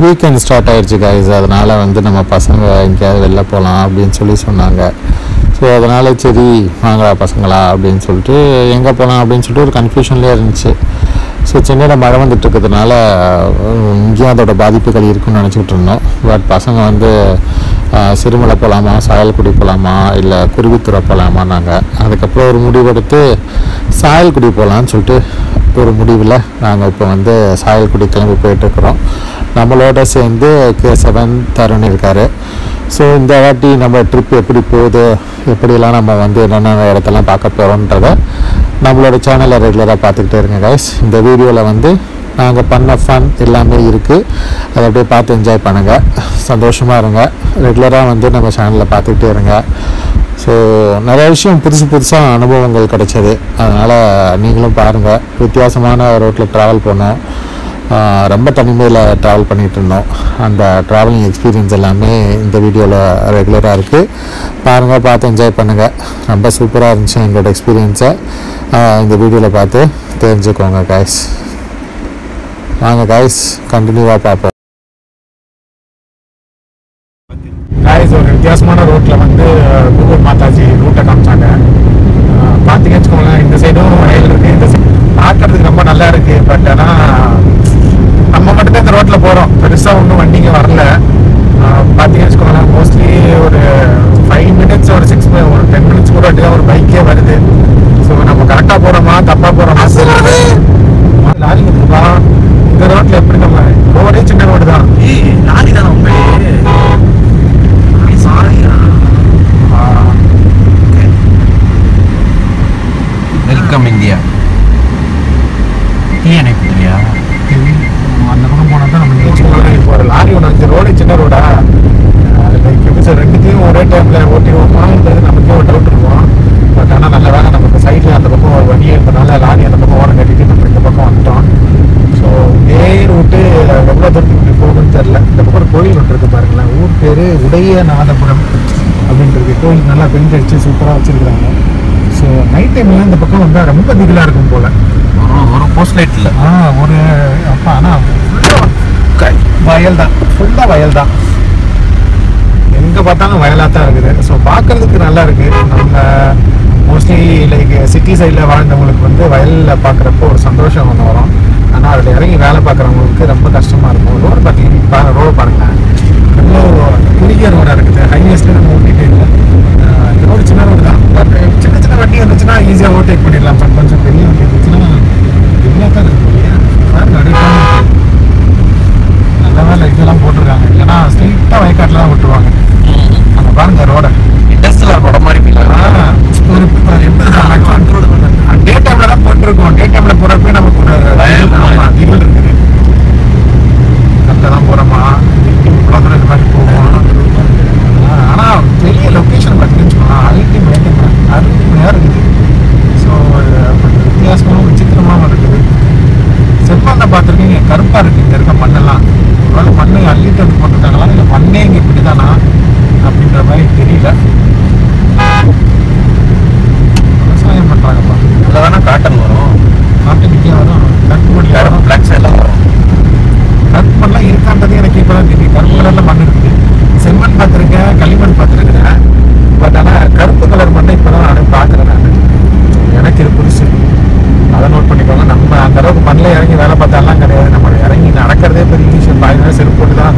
Weekend start ஆகிடுச்சு guys. அதனால் வந்து நம்ம பசங்க எங்கேயாவது வெளில போகலாம் அப்படின்னு சொன்னாங்க. ஸோ அதனால் சரி வாங்கடா பசங்களா அப்படின்னு சொல்லிட்டு எங்கே போகலாம் அப்படின்னு சொல்லிட்டு ஒரு கன்ஃபியூஷன்லேயே இருந்துச்சு. ஸோ சென்னையில் மழை வந்துட்டு இருக்கிறதுனால இங்கேயும் அதோட பாதிப்புகள் இருக்குன்னு நினச்சிக்கிட்டு இருந்தோம். பட் பசங்க வந்து சிறுமலை போகலாமா, சாயல்குடி போகலாமா, இல்லை குருவித்துறை போகலாமா. நாங்கள் அதுக்கப்புறம் ஒரு முடிவெடுத்து சாயல்குடி போகலான்னு சொல்லிட்டு ஒரு முடிவில் நாங்கள் இப்போ வந்து சாயல்குடி கிளம்பி போயிட்டுருக்குறோம். நம்மளோட சேர்ந்து K7 தருண் இருக்கார். ஸோ இந்த வாட்டி நம்ம ட்ரிப் எப்படி போகுது, எப்படியெல்லாம் நம்ம வந்து என்னென்ன இடத்தெல்லாம் பார்க்க போகிறோன்றதை நம்மளோட சேனலில் ரெகுலராக பார்த்துக்கிட்டே இருங்க கைஸ். இந்த வீடியோவில் வந்து நாங்கள் பண்ண ஃபன் எல்லாமே இருக்குது. அதை அப்படியே பார்த்து என்ஜாய் பண்ணுங்கள், சந்தோஷமாக இருங்க. ரெகுலராக வந்து நம்ம சேனலில் பார்த்துக்கிட்டே இருங்க. ஸோ நிறைய விஷயம் புதுசாக அனுபவங்கள் கிடைச்சது. அதனால் நீங்களும் பாருங்கள். வித்தியாசமான ரோட்டில் ட்ராவல் பண்ணோம், ரொம்ப தனிமையில் ட்ராவல் பண்ணிகிட்டு இருந்தோம். அந்த ட்ராவலிங் எக்ஸ்பீரியன்ஸ் எல்லாமே இந்த வீடியோவில் ரெகுலராக இருக்குது. பாருங்கள், பார்த்து என்ஜாய் பண்ணுங்கள். ரொம்ப சூப்பராக இருந்துச்சு எங்களோட எக்ஸ்பீரியன்ஸை இந்த வீடியோவில் பார்த்து தெரிஞ்சுக்கோங்க கைஸ். வாங்க கைஸ், கண்டினியூவாக பார்ப்போம். கைஸ், ஒரு வித்தியாசமான ரோட்டில் வந்து கூகுள் மாதாஜி ரூட்டை காமிச்சாங்க. பார்த்தீங்கன்னு வச்சுக்கோங்களேன், இந்த சைடும் வயல் இருக்குது, இந்த சைடு பார்க்கறதுக்கு ரொம்ப நல்லா இருக்குது. பட் ஆனால் நம்ம மட்டும்தான் இந்த ரோட்டில் போகிறோம், பெருசாக ஒன்றும் வண்டிங்க வரல. பார்த்தீங்கன்னு வச்சுக்கோங்களேன், மோஸ்ட்லி ஒரு 5 minutes ஒரு 10 minutes கூட ஒரு பைக்கே வருது. ஸோ நம்ம கரெக்டாக போகிறோமா தப்பாக போகிறோமா லாரி இருக்குப்பா. இந்த ரோட்டில் எப்படி நம்ம ரோடே சின்ன ரோடு தான். லாரி தானே உண்மையே? Welcome India. இல்லையா அந்த பக்கம் போனால் தான் நம்ம இப்போ ஒரு லாரி ஒன்று வந்து ரோடு சின்ன ரோடா, எப்படி சார் ரெண்டுத்தையும் ஒரே டைமில் ஓட்டிடுவோமான்றது நமக்கே ஒரு டவுட் இருக்கும். பட் ஆனால் நல்ல வேலை நமக்கு சைடில் அந்த பக்கம் ஒரு வண்டியே இருந்தனால லாரி அந்த பக்கம் ஓரம் கட்டிட்டு நம்ம இந்த பக்கம் வந்துட்டோம். ஸோ இதே ரூட்டு எவ்வளோ தூரத்துக்கு போகணும்னு தெரில. இந்த பக்கம் ஒரு கோயில் ஒன்று இருக்குது பாருங்களேன், ஊர் பேர் உடையநாதபுரம் அப்படின்றது. கோயில் நல்லா பெயிண்ட் அடித்து சூப்பராக வச்சுருக்குறாங்க. ஸோ நைட் டைம்லாம் இந்த பக்கம் வந்தால் ரொம்ப திகிலாக இருக்கும் போல். ஒரு போஸ்ட் லைட் இல்லை ஒரு அப்பா, ஆனால் வயல் தான், ஃபுல்லாக வயல் தான், எங்கே பார்த்தாலும் வயலாக தான் இருக்குது. ஸோ பார்க்குறதுக்கு நல்லா இருக்குது. நம்ம மோஸ்ட்லி லைக் சிட்டி சைடில் வாழ்ந்தவங்களுக்கு வந்து வயலில் பார்க்குறப்போ ஒரு சந்தோஷம் ஒன்று வரும். ஆனால் அதில் இறங்கி வேலை பார்க்குறவங்களுக்கு ரொம்ப கஷ்டமாக இருக்கும். ரோடு பார்த்தீங்கன்னா ரோடு பாருங்களேன், எவ்வளோ குறுகிய ரோடாக இருக்குது. ஹைவேஸில் நம்ம ஓட்டிகிட்டே இல்லை. இந்த ரோடு சின்ன ரோடு தான். பட் சின்ன சின்ன வண்டி இருந்துச்சுன்னா ஈஸியாக ஓவர்டேக் பண்ணிடலாம். பட் கொஞ்சம் பெரிய வண்டி இருந்துச்சுன்னா இவ்வளோ தான் இருக்கும் இல்லையா? நல்ல வேலை இதெல்லாம் போட்டிருக்காங்க, இல்லைன்னா ஸ்ட்ரெயிட்டாக வயக்காட்டில் தான் விட்டுருவாங்க. நம்ம பாருங்க ரோடை இண்டஸ்ட்ரியல் ரோட மாதிரி ஒரு டே டைமில் தான் போட்டிருக்கோம். டே டைமில் போகிறப்ப நமக்கு ஒரு திகில் இருக்குது. கரெக்டாக தான் போகிறோமா, இவ்வளோ தூரம் இந்த மாதிரி போவோம். ஆனால் பெரிய லொக்கேஷன் பார்த்தீங்கன்னு வச்சுக்கோங்களேன், அருமையாக இருக்குது. ஸோ வித்தியாசமாகவும் விசித்திரமாகவும் இருக்குது. செம்மண்ணை பார்த்துருக்கீங்க, கருப்பாக இருக்குது இங்கே இருக்க மண்ணெல்லாம். ஒருவேளை மண்ணை அள்ளிட்டு வந்து போட்டுருக்காங்களா, இல்லை மண்ணே இங்கே இப்படி தானா அப்படின்ற மாதிரி தெரியல. விவசாயம் பண்ணுறாங்கப்பா. அதில் வேணால் காட்டன் வரும், காட்டு நிற்க வரும், கருப்பு கருப்பு பிளாக்ஸ் எல்லாம் வரும். கருப்பு மண்ணெலாம் இருக்கான்றது எனக்கு இப்போ தான் தெரியும். கருப்பு கலரில் மண் இருக்குது. செம்மண் பார்த்துருக்கேன், களிமண் பார்த்துருக்கேன். பட் ஆனால் கருப்பு கலர் மண்ணை இப்போ தான் நான் பார்க்குறேன். நான் எனக்கு இது புதுசு, அதை நோட் பண்ணிக்கோங்க. நம்ம அந்த அளவுக்கு மண்ணில் இறங்கி வேலை பார்த்தாலாம் கிடையாது. நம்ம இறங்கி நடக்கிறதே பெரிய விஷயம். பாதி செருப்பு போட்டு தான்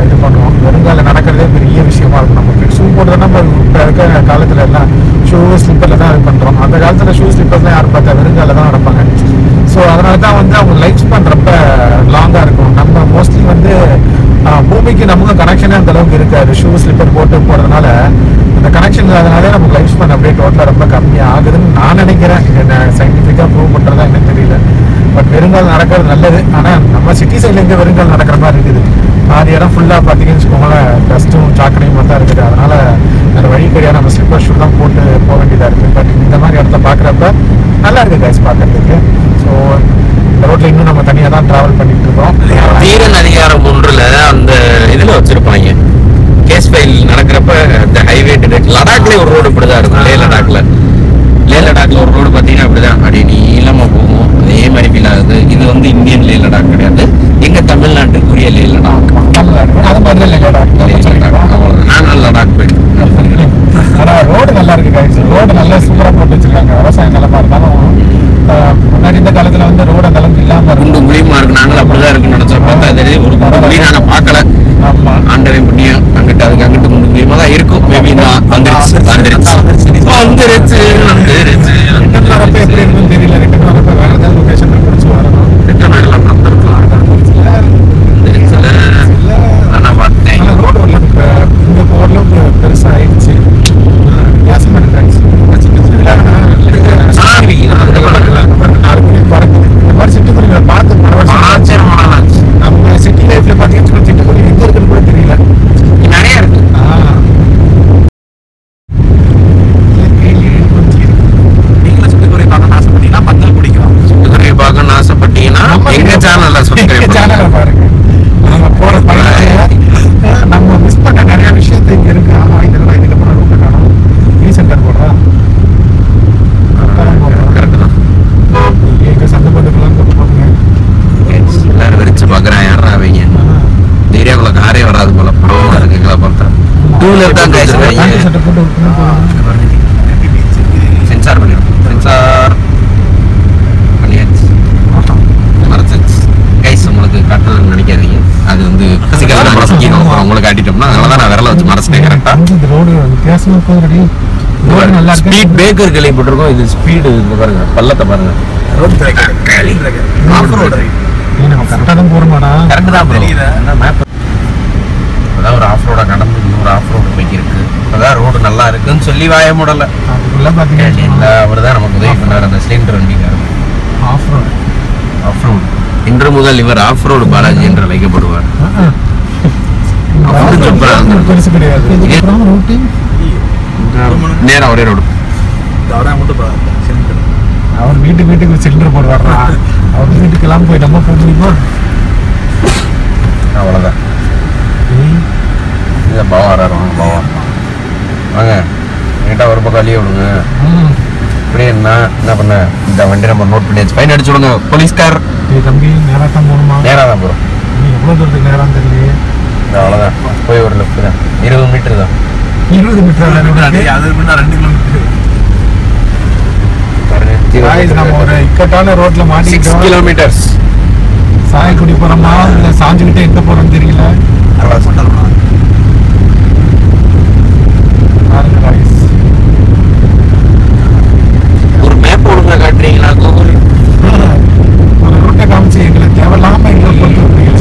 இது பண்ணுவோம். வெறுங்கால நடக்கிறதே பெரிய விஷயமா இருக்கும். நமக்கு ஷூ போட்டு தான் நம்ம இப்போ இருக்க காலத்தில் எல்லாம் ஷூ ஸ்லிப்பரில் தான் இது பண்ணுறோம். அந்த காலத்தில் ஷூ ஸ்லிப்பர்லாம் யாரும் பார்த்தா வெறுங்கால தான் நடப்பாங்க. ஸோ அதனால தான் வந்து அவங்க லைஃப் ஸ்பேன் ரொம்ப லாங்காக இருக்கும். நம்ம மோஸ்ட்லி வந்து பூமிக்கு நமக்கு கனெக்ஷனே அந்த அளவுக்கு இருக்காது. ஷூ ஸ்லிப்பர் போட்டு போகிறதுனால அந்த கனெக்ஷன் இல்லாதனாலே நமக்கு லைஃப் ஸ்பேன் அப்படியே டோட்டலாக ரொம்ப கம்மியாக ஆகுதுன்னு நான் நினைக்கிறேன். என்ன சயின்டிஃபிக்காக ப்ரூவ் பண்ணுறதா எனக்கு தெரியல. பட் வெறுங்கால் நடக்கிறது நல்லது. ஆனால் நம்ம சிட்டி சைடில் எங்கே வெறுங்கால் நடக்கிற மாதிரி இருக்குது. பாதி இடம் ஃபுல்லாக பார்த்தீங்கன்னு வச்சுக்கோங்களேன், டஸ்ட்டும் சாக்கடையும் தான் இருக்குது. அதனால் வேறு வழி கிடையாது, நம்ம ஸ்லிப்பர் ஷூ தான் போட்டு போக வேண்டியதாக இருக்குது. பட் இந்த மாதிரி இடத்த பார்க்குறப்ப நல்லா இருக்குது கைஸ் பார்க்குறதுக்கு. ஸோ இந்த ரோட்டில் இன்னும் நம்ம தனியாக தான் ட்ராவல் பண்ணிட்டு இருக்கோம். வீரன் அதிகாரம் 1ல் அந்த இதில் வச்சுருப்பாங்க, கேஸ் ஃபைல் நடக்கிறப்ப இந்த ஹைவே லடாக்லேயே ஒரு ரோடு இப்படி தான் இருக்கும். லே லடாக்ல ஒரு ரோடு பார்த்தீங்கன்னா அப்படிதான் அப்படி நீளமாக போகும். அதே மாதிரி ஃபீல் ஆகுது. இது வந்து இந்தியன் லே லடாக் கிடையாது, எங்கள் தமிழ்நாட்டுக்குரிய அப்படியே லே லடாக். அது மாதிரி இல்லை நான் லடாக் போயிட்டு ஆனா ரோடு நல்லா இருக்கு guys. ரோடு நல்லா சூப்பரா போட்டு வச்சிருக்காங்க. விவசாயம் நிலமா இருந்தாலும் முன்னாடி இந்த காலத்துல வந்து ரோடு அந்த அளவுக்கு இல்லாம குண்டு இருக்கும். குழியுமா இருக்கு. நாங்களும் அப்படிதான் இருக்குன்னு நினைச்சோம். பார்த்தா தெரியுது ஒரு குண்டு குழி நாங்க பார்க்கல. ஆமா ஆண்டவன் புண்ணியம் அங்கிட்ட அதுக்கு அங்கிட்டு குண்டு குழியுமா தான் இருக்கும். மேபி நான் வந்துருச்சு ரிட்டர்ன் வரப்ப எப்படி இருக்குன்னு தெரியல. ரிட்டர்ன் வரப்ப வேற ஏதாவது லொகேஷன் பிடிச்சி வரணும். ரிட்டர்ன் எல்லாம் நடந்திருக்கலாம். ஆனா பார்த்தேன் ஆனா ரோடு ஓரளவுக்கு இந்த ஓரளவுக்கு பெருசா ஆயிடுச்சு. வித்தியாசமா இருக்கு guys. சாரி சிட்டுக்குருவிகளை பார்த்து பல வருஷம் ஆச்சு. நம்ம சிட்டி லைஃப்ல பாத்தீங்கன்னா சிட்டுக்குருவி எங்க இருக்குன்னு கூட தெரியல. நிறைய இருக்கு. நீங்களும் சிட்டுக்குருவி பார்க்க ஆசைப்பட்டீங்கன்னா பந்தல் பிடிக்கும். சிட்டுக்குருவி பார்க்கணும்னு ஆசைப்பட்டீங்கன்னா எங்க சேனல்ல சப்ஸ்கிரைப் சேனலை பாருங்க. நம்ம போற பயணத்துல நம்ம மிஸ் பண்ண நிறைய விஷயத்தை இங்க இருக்கு. ஆமா இதெல்லாம் இதுக்கப்புறம் ரூட்டை காணும். ரீசெண்டர் போடுறோம் கரெக்ட் தான். எங்க சந்தை பட்டுக்கெல்லாம் போட்டுங்க. எல்லாரும் விரிச்சு பாக்குறேன். யாரா அவங்க இந்த ஏரியாக்குள்ள காரே வராது போல. பரவமா இருக்குங்களா பார்த்தா. டூ வீலர் தான் பேசுறேன். சட்டை போட்டு சென்சார் பண்ணிடும். சென்சார் பண்ணியாச்சு. மறைச்சிச்சு கைஸ். உங்களுக்கு காட்டணும்னு நினைக்காதீங்க. அது வந்து பிசிக்கலா மறைச்சிக்கணும். உங்களுக்கு காட்டிட்டோம்னா அதனால நான் விரல வச்சு மறைச்சிட்டேன். கரெக்டா இந்த ரோடு வித்தியாசமா போகுது. ரோடு நல்லா இருக்கு. ஸ்பீட் பிரேக்கர் கேள்விப்பட்டிருக்கோம். இது ஸ்பீடு பாருங்க. பள்ளத்தை பாருங்க. Road breaker off road. நம்ம கரெக்டா தான் போறோமாடா? கரெக்ட் தான் தெரியுதா? மேப் அதான் ஒரு ஆஃப் ரோட கடந்து இன்னொரு ஆஃப் ரோடு போய்க்கு இருக்கு. அதான் ரோடு நல்லா இருக்குன்னு சொல்லி வாய மூடல. அதுக்குள்ள பாத்தீங்கன்னா அவர் தான் நமக்கு உதவி பண்ணார். அந்த சிலிண்டர் வண்டிக்காரர். ஆஃப் ரோடு ஆஃப் ரோடு இன்று முதல் இவர் ஆஃப் ரோடு பாலாஜி என்று அழைக்கப்படுவார். பெருசு கிடையாது. நேரம் ஒரே ரோடு. அவர் வீட்டுக்கு சிலிண்டர் போடுவாரா? அவர் வீட்டுக்கெல்லாம் போய் நம்ம போக முடியுமா? அவ்வளோதான். இதை பவம் வராரு. பவம் வாங்க என்கிட்ட ஒரு பக்கம் அழிய விடுங்க. இப்படியே என்ன பண்ண இந்த வண்டி நம்பர் நோட் பண்ணியாச்சு. ஃபைன் அடிச்சு விடுங்க போலீஸ்கார். தம்பி நேராக தான் போகணுமா? நேராக தான் போகிறோம். எவ்வளோ தூரத்துக்கு நேரம் தெரியலையே. அவ்வளோதான். போய் ஒரு லெஃப்ட் தான். 20 மீட்டர் தான். 20 மீட்டர். அது 2 கிலோமீட்டர். நம்ம ஒரு இக்கட்டான ரோட்ல 6 kilometers. சாயக்குடி போறோமா இல்ல சாஞ்சுக்கிட்டே எங்க போறோம்னு தெரியல. ஒரு மேப் ஒழுங்கா காட்டுறீங்களா கூகுள்? ஒரு ரூட்டை காமிச்சு எங்களுக்கு தேவையில்லாம எங்களை கொண்டு வரீங்க.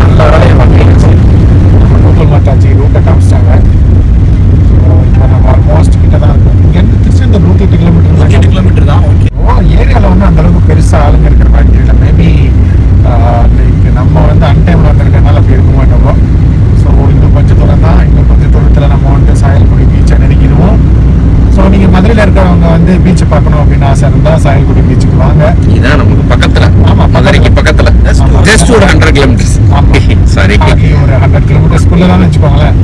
நல்ல வேலையை பார்த்தீங்க. நம்ம கூகுள் மாட்டாச்சு ரூட்டை காமிச்சிட்டாங்க. இப்போ நம்ம ஆல்மோஸ்ட் கிட்ட தான் இருக்கும். இங்கேருந்து திருச்செந்தூர் 108 கிலோமீட்டர் தான். ஓ ஏரியாவில் வந்து அந்த அளவுக்கு பெருசாக ஆளுங்க இருக்கிற மாதிரி தெரியல. மேபி நம்ம வந்து அன்டைமில் வந்திருக்கனால அப்படி இருக்க மாட்டோம். ஸோ இன்னும் கொஞ்சம் தூரம் தான். இன்னும் கொஞ்சம் தூரத்தில் நம்ம வந்து சாயல்குடி பீச்சை நெருங்கிடுவோம். ஸோ நீங்கள் மதுரையில் இருக்கிறவங்க வந்து பீச்சை பார்க்கணும் அப்படின்னு ஆசை இருந்தால் சாயல்குடி பீச்சுக்கு வாங்க. இதான் நமக்கு பக்கத்துல. ஆமா, மதுரைக்கு பக்கத்துல. ஜஸ்ட் ஒரு 100 kilometers. சாரி ஒரு 100 கிலோமீட்டர்ஸ்குள்ளே தான் வச்சுக்கோங்களேன்.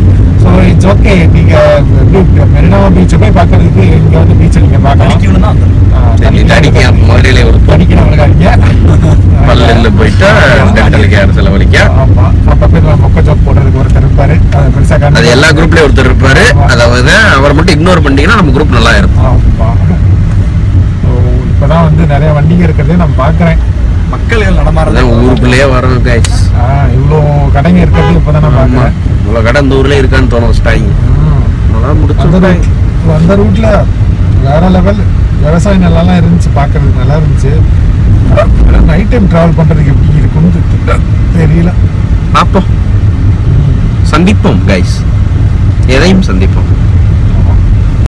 So it's okay. நீங்கள் மெரினா பீச்சை போய் பார்க்கறதுக்கு இங்கே வந்து பீச்சை நீங்கள் பார்க்கலாம். மதுரையில ஒரு படிக்கிறவங்க பல்ல போயிட்டா டென்டலுக்கு யாரும் செலவழிக்க. ஆமா அப்ப பேர் மொக்க ஜாப் போடுறதுக்கு ஒருத்தர் இருப்பாரு. அது பெருசா அது எல்லா குரூப்லயும் ஒருத்தர் இருப்பாரு. அதாவது அவர் மட்டும் இக்னோர் பண்ணிட்டீங்கன்னா நம்ம குரூப் நல்லா இருக்கும். ஆமா. இப்பதான் வந்து நிறைய வண்டிங்க இருக்கிறதே நான் பாக்குறேன். மக்கள் நடமாறது ஊருக்குள்ளேயே வரோம் கைஸ். இவ்வளோ கடைங்க இருக்கிறது இப்பதான் நான் பாக்குறேன். இவ்வளோ கடை இந்த ஊர்ல இருக்கான்னு தோணும். ஸ்டாயிங் முடிச்சு அந்த ரூட்ல வேற லெவல் விவசாய நிலம் இருந்துச்சு. பாக்குறதுக்கு நல்லா இருந்துச்சு. நைட் டைம் டிராவல் பண்றதுக்கு எப்படி இருக்கும்னு தெரியல. பார்ப்போம். சந்திப்போம் கைஸ். எதையும் சந்திப்போம்.